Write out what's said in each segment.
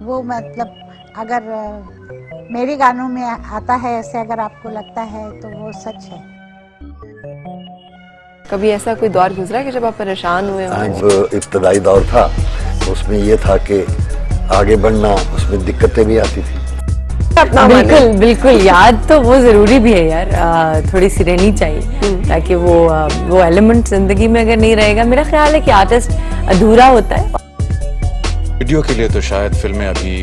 वो मतलब अगर मेरे गानों में आता है ऐसे, अगर आपको लगता है तो वो सच है। कभी ऐसा कोई दौर गुजरा कि जब आप परेशान हुए हो? जब इब्तदाई दौर था उसमें ये था कि आगे बढ़ना, उसमें दिक्कतें भी आती थी। बिल्कुल बिल्कुल, याद तो वो जरूरी भी है यार, थोड़ी सी रहनी चाहिए ताकि वो एलिमेंट जिंदगी में अगर नहीं रहेगा, मेरा ख्याल है कि आर्टिस्ट अधूरा होता है। वीडियो के लिए तो शायद फिल्में अभी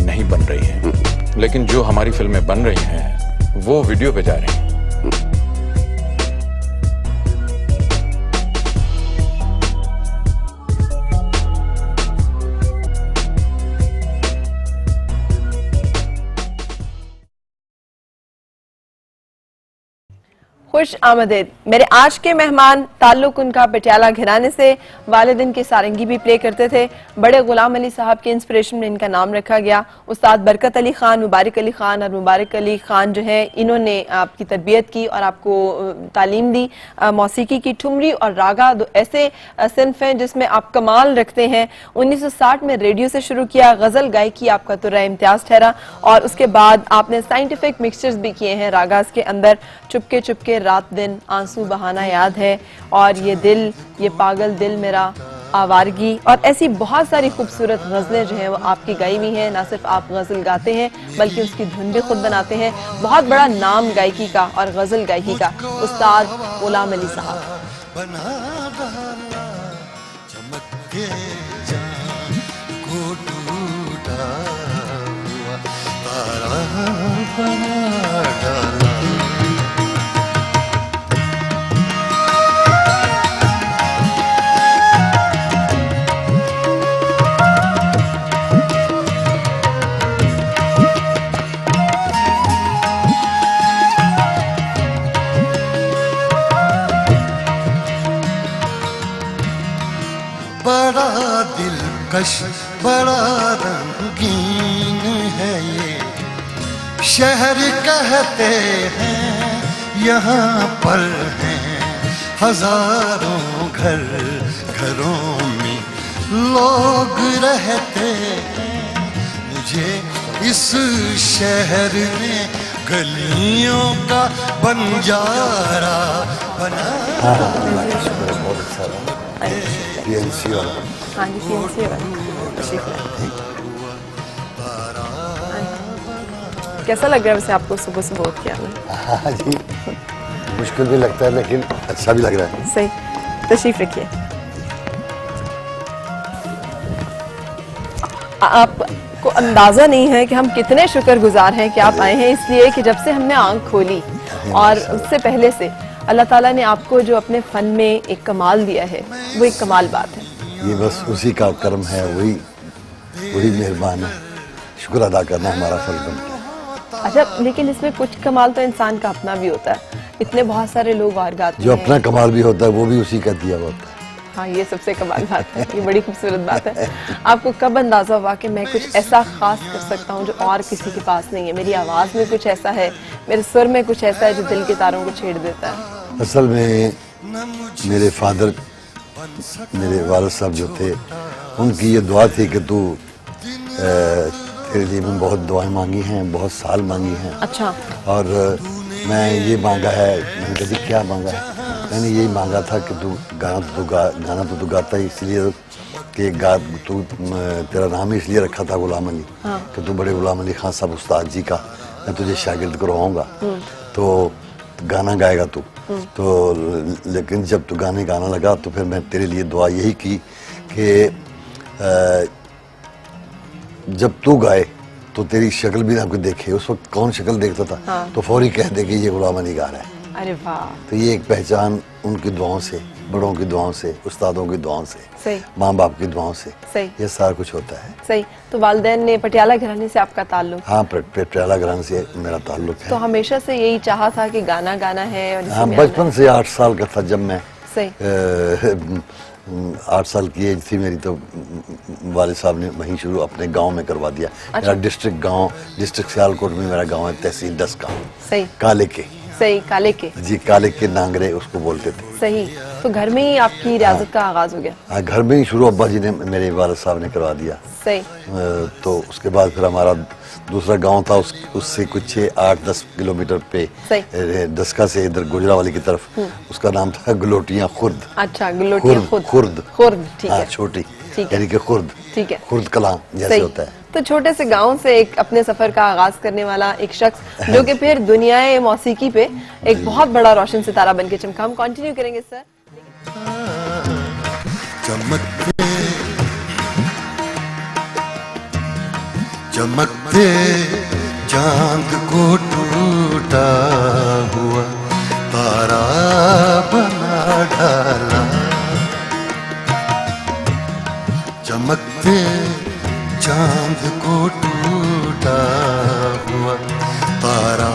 नहीं बन रही हैं, लेकिन जो हमारी फिल्में बन रही हैं वो वीडियो पे जा रही हैं। खुश आमदेद। मेरे आज के मेहमान ताल्लुक उनका पटियाला घराने से, वालिदिन के सारंगी भी प्ले करते थे। बड़े गुलाम अली साहब के इंस्पिरेशन में इनका नाम रखा गया। उस्ताद बरकत अली खान, मुबारक अली खान और मुबारक अली खान जो है, इन्होंने आपकी तरबियत की और आपको तालीम दी। मौसीकी की ठुमरी और रागा दो ऐसे सिन्फ हैं जिसमें आप कमाल रखते हैं। 1960 में रेडियो से शुरू किया, गजल गायकी आपका तो राय इम्तियाज ठहरा और उसके बाद आपने साइंटिफिक मिक्सचर्स भी किए हैं रागास के अंदर। चुपके चुपके रात दिन आंसू बहाना याद है, और ये दिल, ये पागल दिल मेरा, आवारगी, और ऐसी बहुत सारी खूबसूरत गज़लें जो हैं वो आपकी गाई हुई हैं। ना सिर्फ आप गज़ल गाते हैं बल्कि उसकी धुन भी खुद बनाते हैं। बहुत बड़ा नाम गायकी का और गज़ल गायकी का उस्ताद गुलाम अली साहब। बड़ा दिलकश, बड़ा रंगीन है ये शहर, कहते हैं यहाँ पर हैं हजारों घर, घरों में लोग रहते हैं। मुझे इस शहर ने गलियों का बंजारा बना। बहुत अच्छा रहा। PNC वाला। हाँ जी, PNC वाला। कैसा लग रहा है वैसे आपको सुबह सुबह उठ के आना? हाँ जी, मुश्किल भी लगता है लेकिन अच्छा भी लग रहा है। सही, तशरीफ रखिए। आपको अंदाजा नहीं है कि हम कितने शुक्रगुजार हैं कि आप आए हैं, इसलिए कि जब से हमने आंख खोली और उससे पहले से अल्लाह ताला ने आपको जो अपने फन में एक कमाल दिया है, वो एक कमाल बात है। ये बस उसी का कर्म है, वही मेहरबान है। शुक्र अदा करना हमारा फर्ज बनता है। अच्छा, लेकिन इसमें कुछ कमाल तो इंसान का अपना भी होता है। इतने बहुत सारे लोग और गाते हैं, जो अपना कमाल भी होता है वो भी उसी का दिया होता है। हाँ, ये सबसे कमाल बात है, ये बड़ी खूबसूरत बात है। आपको कब अंदाजा हुआ कि मैं कुछ ऐसा खास कर सकता हूँ जो और किसी के पास नहीं है? मेरी आवाज़ में कुछ ऐसा है, मेरे सुर में कुछ ऐसा है जो दिल के तारों को छेड़ देता है। असल में मेरे फादर, मेरे वालिद साहब जो थे, उनकी ये दुआ थी कि तू तेरे लिए में बहुत दुआएं मांगी हैं, बहुत साल मांगी हैं। अच्छा। और मैं ये मांगा है। मैंने कहा क्या मांगा है? मैंने यही मांगा था कि तू गाना तो तू गाता ही, इसलिए कि तू तेरा नाम ही इसलिए रखा था गुलाम अली। हाँ। कि तू बड़े गुलाम अली खान साहब उस्ताद जी का मैं तुझे शागिर्द करवाऊंगा, तो गाना गाएगा तू। तो लेकिन जब तू गाना लगा तो फिर मैं तेरे लिए दुआ यही की कि जब तू गाए तो तेरी शक्ल भी ना कोई देखे। उस वक्त कौन शक्ल देखता था? हाँ। तो फौरी कह दे कि ये गुलाम अली गा रहा है। अरे वाह। तो ये एक पहचान उनकी दुआओं से, बड़ों की दुआओं से, उस्तादों की दुआओं से, माँ बाप की दुआओं से, सही, ये सारा कुछ होता है। सही। तो वालिदैन ने पटियाला घराने से आपका ताल्लुक? हाँ, पटियाला घराने से मेरा ताल्लुक है। तो हमेशा से यही चाहा था कि गाना गाना है? और हाँ, बचपन से 8 साल का था जब मैं, 8 साल की एज थी मेरी, तो वालिद साहब ने वहीं शुरू अपने गांव में करवा दिया। मेरा डिस्ट्रिक्ट सियालकोट में मेरा गांव है, तहसील डस्का, काले के। सही, काले के। जी, काले के नांगरे उसको बोलते थे। सही। तो घर में ही आपकी रियाजत का आगाज हो गया? हाँ, घर में ही शुरू अब्बा जी ने, मेरे वालिद साहब ने करवा दिया। सही। तो उसके बाद फिर हमारा दूसरा गांव था, उससे कुछ 8-10 किलोमीटर पे दसका से इधर गुजरावाली की तरफ, उसका नाम था गलोटियां खुर्द। अच्छा, गलोटियां खुर्द। ठीक है, छोटी, यानी कि खुर्द, ठीक है, खुर्द कलां जैसे होता है। तो छोटे से गांव से एक अपने सफर का आगाज करने वाला एक शख्स जो कि फिर दुनियाए मौसीकी पे एक बहुत बड़ा रोशन सितारा बनके चमका। हम कंटिन्यू करेंगे सर। चमकते चमकते चांद को टूटा हुआ तारा बना डाला, चमकते चांद को टूटा हुआ तारा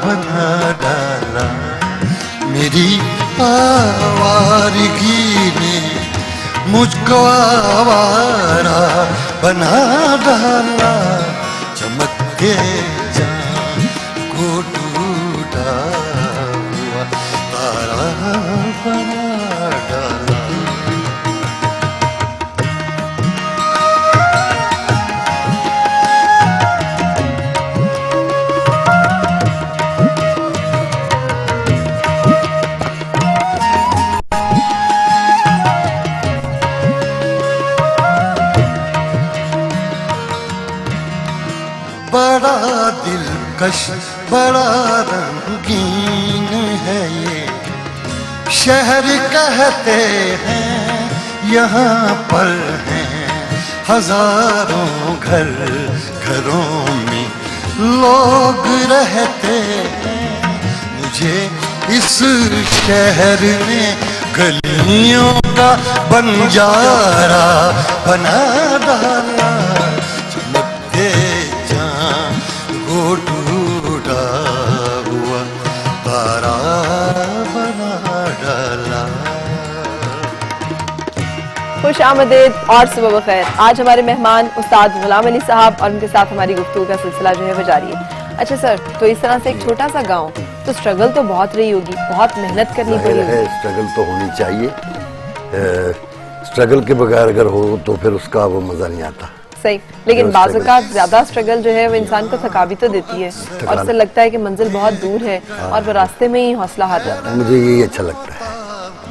बना डाला, मेरी आवारगी ने मुझको आवारा बना डाला, चमकते चांद को टूटा हुआ तारा बना डाला। बड़ा दिलकश बड़ा रंगीन है ये शहर, कहते हैं यहाँ पर हैं हजारों घर, घरों में लोग रहते हैं, मुझे इस शहर में गलियों का बंजारा बना डाला, चमकते को टूटा हुआ तारा बना डाला। खुश आमदेद और सुबह बखैर। आज हमारे मेहमान उस्ताद गुलाम अली साहब और उनके साथ हमारी गुफ्तगू का सिलसिला जो है वो जारी है। अच्छा सर, तो इस तरह से एक छोटा सा गांव, तो स्ट्रगल तो बहुत रही होगी, बहुत मेहनत करनी पड़ी है। स्ट्रगल तो होनी चाहिए, स्ट्रगल के बगैर अगर हो तो फिर उसका वो मजा नहीं आता। सही, लेकिन बाज़ औक़ात ज्यादा स्ट्रगल जो है वो इंसान को थका भी तो देती है और उससे लगता है कि मंजिल बहुत दूर है और वो रास्ते में ही हौसला हार जाता है। मुझे यही अच्छा लगता है।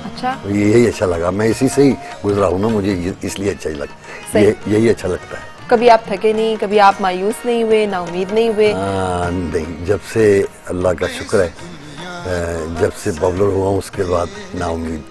अच्छा, यही अच्छा लगा, मैं इसी से ही गुजरा हूँ ना, मुझे इसलिए अच्छा ही लगता है, यही अच्छा लगता है। कभी आप थके नहीं, कभी आप मायूस नहीं हुए, ना उम्मीद नहीं हुए? नहीं, जब से अल्लाह का शुक्र है, जब से पॉपुलर हुआ उसके बाद ना उम्मीद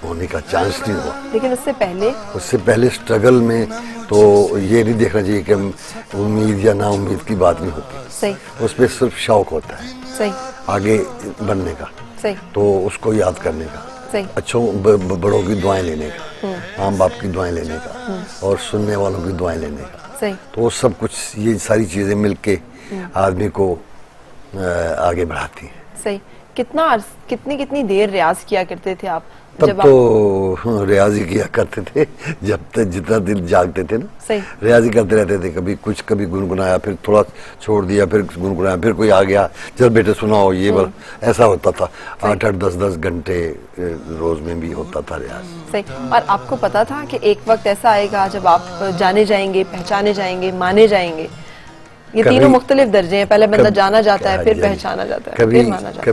होने का चांस नहीं हुआ। लेकिन उससे पहले स्ट्रगल में तो ये नहीं देखना चाहिए कि उम्मीद या ना उम्मीद की बात नहीं होती। सही, उस पर सिर्फ शौक होता है। सही, आगे बढ़ने का। सही, तो उसको याद करने का। सही, अच्छों बड़ों की दुआएं लेने का, माँ बाप की दुआएं लेने का और सुनने वालों की दुआएं लेने का। सही, तो सब कुछ ये सारी चीजें मिलके आदमी को आगे बढ़ाती हैं। सही। कितनी देर रियाज किया करते थे आप? तब तो रियाजी किया करते थे जब तक जितना दिन जागते थे ना, सही, रियाजी करते रहते थे। कभी गुनगुनाया, फिर थोड़ा छोड़ दिया, फिर गुनगुनाया, फिर कोई आ गया, चल बेटे सुनाओ ये बार, ऐसा होता था। 8-8, 10-10 घंटे रोज में भी होता था रियाज। सही। और आपको पता था कि एक वक्त ऐसा आएगा जब आप जाने जाएंगे, पहचाने जाएंगे, माने जाएंगे? ये तीनों मुख्तलिफ दर्जे हैं, पहले बंदा जाना जाता है, फिर पहचाना जाता है, फिर माना जाता है।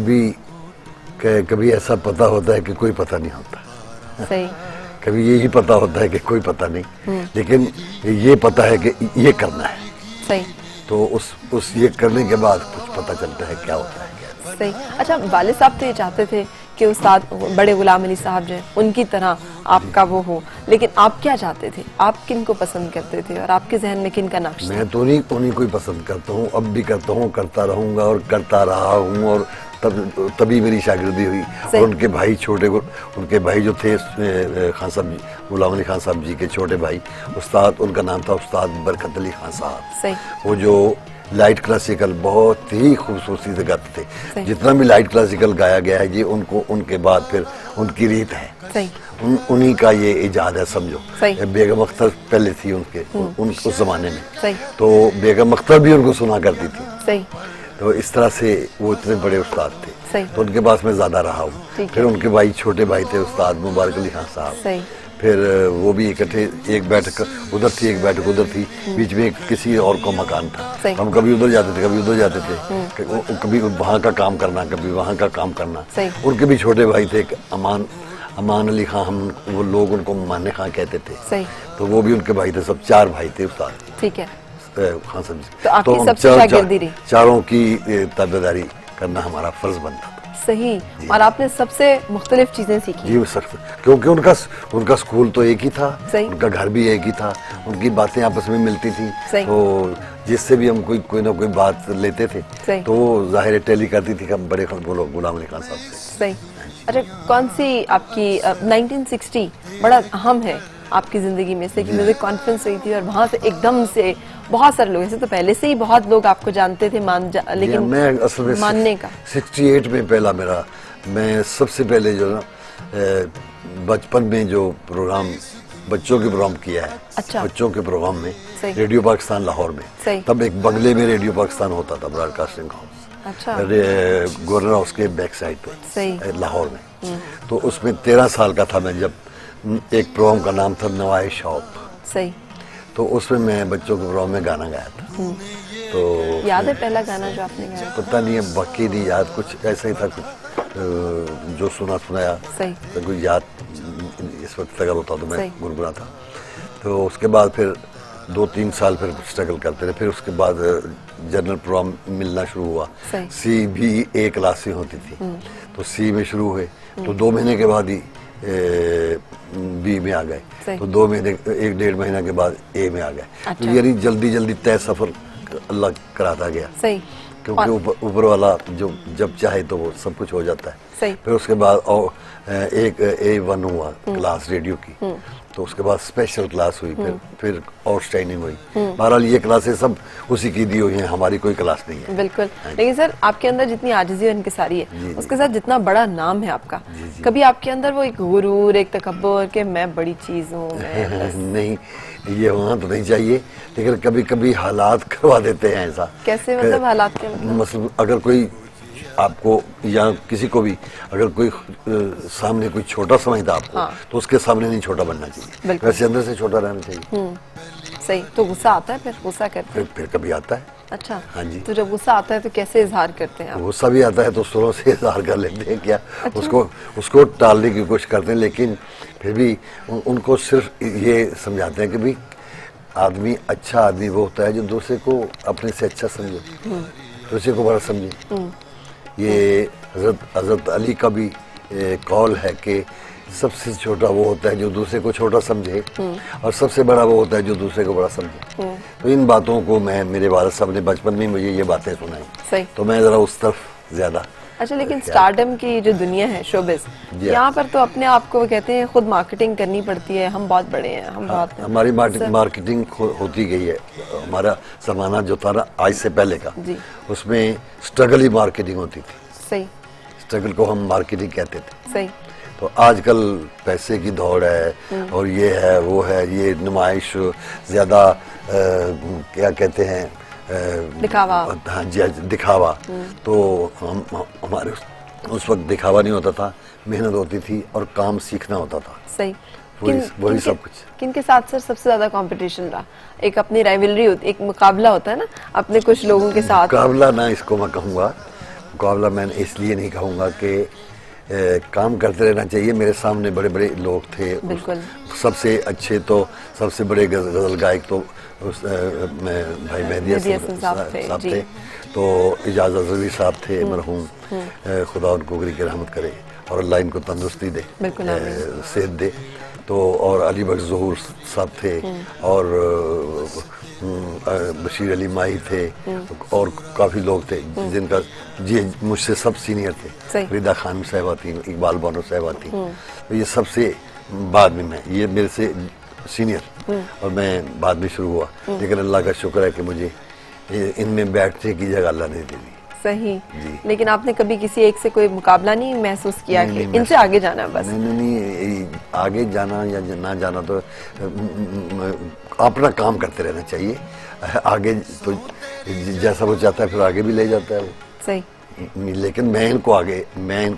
कभी ऐसा पता होता है कि कोई पता नहीं होता। सही। कभी यही पता होता है कि कोई पता नहीं, लेकिन ये पता है कि ये करना है। सही। तो उस ये करने के बाद कुछ पता चलता है क्या होता है। सही। अच्छा, वालिद साहब तो ये चाहते थे कि उस्ताद बड़े गुलाम अली साहब जो उनकी तरह आपका वो हो, लेकिन आप क्या चाहते थे? आप किन को पसंद करते थे और आपके जहन में किन का नक्श था? मैं तो उन्हीं को ही पसंद करता हूँ, अब भी करता हूँ, करता रहूंगा और करता रहा हूँ। और तभी मेरी शागिर्दी हुई। और उनके भाई उनके भाई जो थे खान साहब जी, गुलाम अली खान साहब जी के छोटे भाई उस्ताद, उनका नाम था उस्ताद बरकत अली खान साहब। वो जो लाइट क्लासिकल बहुत ही खूबसूरती से गाते थे। जितना भी लाइट क्लासिकल गाया गया है जी, उनको उनके बाद फिर उनकी रीत है, उन्हीं का ये इजाद है समझो। बेगम अख्तर पहले थी उस जमाने में, तो बेगम अख्तर भी उनको सुना करती थी। तो इस तरह से वो इतने बड़े उस्ताद थे, सही। तो उनके पास मैं ज्यादा रहा हूँ। ठीक फिर है। उनके भाई छोटे भाई थे उस्ताद मुबारक अली खान साहब, सही। फिर वो भी इकट्ठे, एक बैठक उधर थी एक बैठक उधर थी, बीच में किसी और को मकान था, सही। हम कभी उधर जाते थे कभी उधर जाते थे, कभी वहाँ का काम करना कभी वहाँ का काम करना। सही। उनके भी छोटे भाई थे, अमान अली खान, हम वो लोग उनको माने खान कहते थे, सही। तो वो भी उनके भाई थे, सब 4 भाई थे उस्ताद ठीक है। खान साहब जी। तो आपकी हम सबसे शागिर्दी रही? चारों की ताबेदारी करना हमारा फर्ज बनता था। सही। और आपने सबसे मुख्तलिफ चीजें सीखी? जी सख्त, क्योंकि उनका स्कूल तो एक ही था, सही। उनका घर भी एक ही था, उनकी बातें आपस में मिलती थी, सही। तो जिससे भी हम कोई ना कोई बात लेते थे, सही। तो वो जाहिर टेली करती थी कि हम बड़े गुलाम अली खान साहब से। सही। अच्छा, कौन सी आपकी 1960 बड़ा अहम है आपकी जिंदगी में से कि म्यूजिक कॉन्फ्रेंस हुई थी और वहां से एकदम से बहुत सारे लोग, ऐसे तो पहले से ही बहुत लोग आपको जानते थे लेकिन मैं असल में मानने का 68 में पहला मेरा, मैं सबसे पहले जो ना बचपन में जो प्रोग्राम बच्चों के प्रोग्राम किया है, अच्छा। बच्चों के प्रोग्राम में सही। रेडियो पाकिस्तान लाहौर में, सही। तब एक बंगले में रेडियो पाकिस्तान होता था, ब्रॉडकास्टिंग हाउस, अच्छा। गवर्नर हाउस के बैक साइड सही। पे लाहौर में। तो उसमें 13 साल का था मैं जब एक प्रोग्राम का नाम था नवाए शौक, सही। तो उसमें मैं बच्चों के प्रोग्राम में गाना गाया था। तो याद है पहला गाना जो आपने गाया? पता नहीं है, बाकी नहीं याद, कुछ ऐसा ही था, कुछ जो सुनाया, सही। तो कोई याद इस वक्त अगर होता तो मैं सही। गुनगुना था। तो उसके बाद फिर 2-3 साल फिर स्ट्रगल करते रहे, फिर उसके बाद जनरल प्रोग्राम मिलना शुरू हुआ। सही। सी भी A क्लास से होती थी, तो सी में शुरू हुए, तो 2 महीने के बाद ही बी में आ गए, सही। तो 2 महीने 1-1.5 महीना के बाद ए में आ गए। अच्छा। तो यानी जल्दी जल्दी तय सफर अल्लाह कराता गया, सही। क्योंकि ऊपर वाला जो जब चाहे तो वो सब कुछ हो जाता है। सही। फिर उसके बाद और एक A1 हुआ क्लास रेडियो की, तो उसके बाद स्पेशल क्लास हुई, फिर और ट्रेनिंग हुई। बहरहाल ये क्लासेस सब उसी की दी हुई हैं, हमारी कोई क्लास नहीं है। बिल्कुल। लेकिन सर, आपके अंदर जितनी आजिज़ी और इनकिसारी है, उसके साथ जितना बड़ा नाम है आपका, कभी आपके अंदर वो एक गुरूर, एक तकब्बुर कि मैं बड़ी चीज हूँ, नहीं, ये होना तो नहीं चाहिए, लेकिन कभी कभी हालात करवा देते हैं ऐसा। कैसे मतलब हालात के मतलब अगर कोई आपको या किसी को भी अगर कोई सामने कोई छोटा समझता आपको, हाँ। तो उसके सामने नहीं छोटा बनना चाहिए, बिल्कुल। वैसे अंदर से छोटा रहना चाहिए। सही। तो गुस्सा आता है, फिर गुस्सा करते हैं? फिर कभी आता है। अच्छा। हाँ जी। तो जब गुस्सा आता है तो कैसे इजहार करते हैं आप? गुस्सा भी आता है तो सुरों से इजहार कर लेते हैं क्या, उसको टालने की कोशिश करते हैं, लेकिन फिर भी उनको सिर्फ ये समझाते हैं कि भाई आदमी, अच्छा आदमी वो होता है जो दूसरे को अपने से अच्छा समझे, दूसरे को बड़ा समझे। ये हजरत अली का भी कौल है कि सबसे छोटा वो होता है जो दूसरे को छोटा समझे, और सबसे बड़ा वो होता है जो दूसरे को बड़ा समझे। तो इन बातों को मैं, मेरे वालिद साहब ने बचपन में मुझे ये बातें सुनाई, सही। तो मैं जरा उस तरफ ज्यादा। अच्छा, लेकिन स्टारडम की जो दुनिया है, शोबिज, यहाँ पर तो अपने आप को कहते हैं खुद मार्केटिंग करनी पड़ती है, हम बहुत बड़े हैं, हम बहुत हैं। हमारी मार्केटिंग होती गई है। हमारा जमाना जो था ना आज से पहले का, जी। उसमें स्ट्रगल ही मार्केटिंग होती थी, सही। स्ट्रगल को हम मार्केटिंग कहते थे। सही। तो आजकल पैसे की दौड़ है, और ये है वो है, ये नुमाइश ज्यादा, क्या कहते हैं, दिखावा। हाँ जी, दिखावा। तो हमारे उस वक्त दिखावा नहीं होता था, मेहनत होती थी और काम सीखना होता था। सही। वही सब कुछ। किन के साथ सर सबसे ज्यादा कंपटीशन रहा? एक अपनी राइवलरी होती, एक मुकाबला होता है ना अपने कुछ लोगों के साथ। मुकाबला ना इसको मैं कहूँगा, मुकाबला मैं इसलिए नहीं कहूँगा कि काम करते रहना चाहिए। मेरे सामने बड़े बड़े लोग थे, बिल्कुल। सबसे अच्छे तो सबसे बड़े गजल गायक तो भाई मेहदी हसन साहब थे, तो इजाज़ अज़हरी साहब थे मरहूम, खुदा उनको गरी की रहमत करे और अल्लाह इनको तंदुरुस्ती दे, सेहत दे। तो और अली बख्श ज़हूर साहब थे, और बशीर अली माही थे, और काफ़ी लोग थे जिनका जी मुझसे सब सीनियर थे। रिदा खान साहबा थी, इकबाल बानो साहबा थी, तो ये सबसे बाद में मैं, ये मेरे से सीनियर और मैं बाद में शुरू हुआ, लेकिन अल्लाह का शुक्र है कि मुझे इनमें बैठने की जगह अल्लाह ने दे दी। सही। जी। लेकिन आपने कभी किसी एक से कोई मुकाबला नहीं महसूस किया कि इनसे आगे जाना है बस? नहीं, आगे जाना या ना जाना तो अपना काम करते रहना चाहिए। आगे तो जैसा वो चाहता है फिर आगे भी ले जाता है वो। सही। लेकिन मैं इनको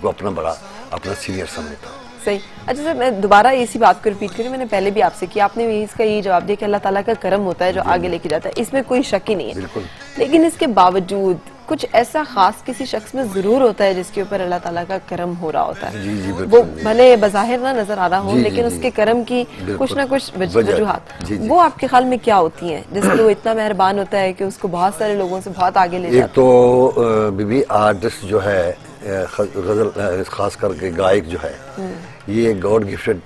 अपना सीनियर समझता हूँ। सही। अच्छा सर, मैं दोबारा इसी बात को रिपीट करूँ, मैंने पहले भी आपसे किया, आपने इसका ये जवाब दिया कि अल्लाह ताला का करम होता है जो आगे लेके जाता है, इसमें कोई शक ही नहीं है। बिल्कुल। लेकिन इसके बावजूद कुछ ऐसा खास किसी शख्स में जरूर होता है जिसके ऊपर अल्लाह ताला का करम हो रहा होता है। जी जी वो बिल्कुल। भले बज़ाहिर ना नजर आ रहा हो, जी, लेकिन जी, उसके जी। करम की बिल्कुल। कुछ ना कुछ वजह। वजूहात, जी, जी। वो आपके ख्याल में क्या होती हैं जिससे वो इतना मेहरबान होता है कि उसको बहुत सारे लोगों से बहुत आगे ले एक जाता तो बीबी आर्टिस्ट जो है गजल खास करके गायक जो है, ये गॉड गिफ्टेड